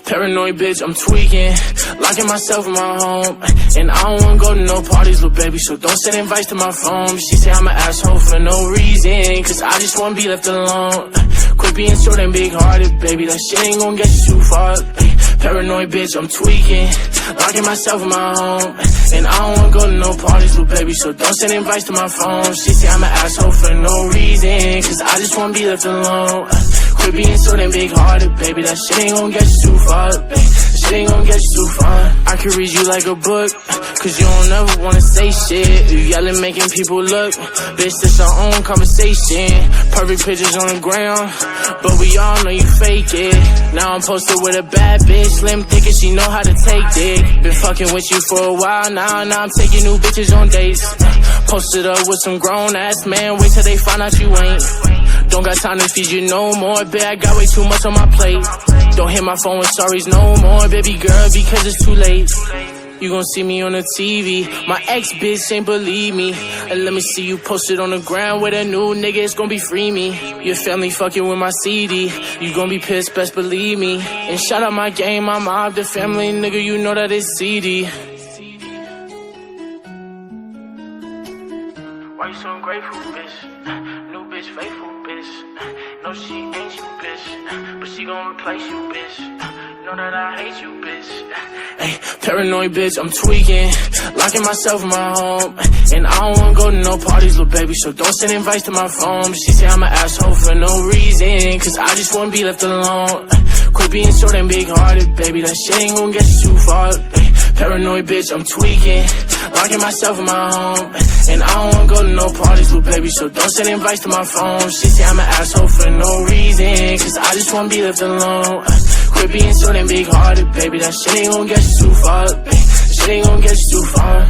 Paranoid bitch, I'm tweaking, locking myself in my home. And I don't wanna go to no parties, little baby, so don't send invites to my phone. She say I'm an asshole for no reason, cause I just wanna be left alone. Quit being short and big-hearted, baby, that shit ain't gon' get you too far. Paranoid bitch, I'm tweaking, locking myself in my home. And I don't wanna go to no parties, little baby, so don't send invites to my phone. She say I'm an asshole for no reason, cause I just wanna be left alone. Quit being so damn big-hearted, baby, that shit ain't gon' get you too far, baby. That shit ain't gon' get you too far. I can read you like a book, cause you don't ever wanna say shit. You yelling, making people look, bitch, this our own conversation. Perfect pictures on the ground, but we all know you fake it. Now I'm posted with a bad bitch, slim thick and she know how to take dick. Been fucking with you for a while now I'm taking new bitches on dates. Posted up with some grown-ass man, wait till they find out you ain't. Don't got time to feed you no more, bitch, I got way too much on my plate. Don't hit my phone with sorries no more, baby girl, because it's too late. You gon' see me on the TV, my ex-bitch ain't believe me. And let me see you posted on the ground with a new nigga, it's gon' be free me. Your family fucking with my CD, you gon' be pissed, best believe me. And shout out my game, my mob, the family, nigga, you know that it's CD. Why you so ungrateful, bitch? New bitch, faithful, bitch. No, she ain't you, bitch, but she gon' replace you, bitch. Know that I hate you, bitch. Hey, paranoid bitch, I'm tweaking, locking myself in my home. And I don't wanna go to no parties, little baby, so don't send invites to my phone. She say I'm an asshole for no reason, cause I just wanna be left alone. Quit being so damn big-hearted, baby, that shit ain't gon' get you too far. Hey, paranoid bitch, I'm tweaking, locking myself in my home. And I don't wanna go to no parties, little baby, so don't send invites to my phone. She say I'm an asshole for no reason, cause I just wanna be left alone. Quit being so damn big-hearted, baby, that shit ain't gon' get you too far, baby. That shit ain't gon' get you too far.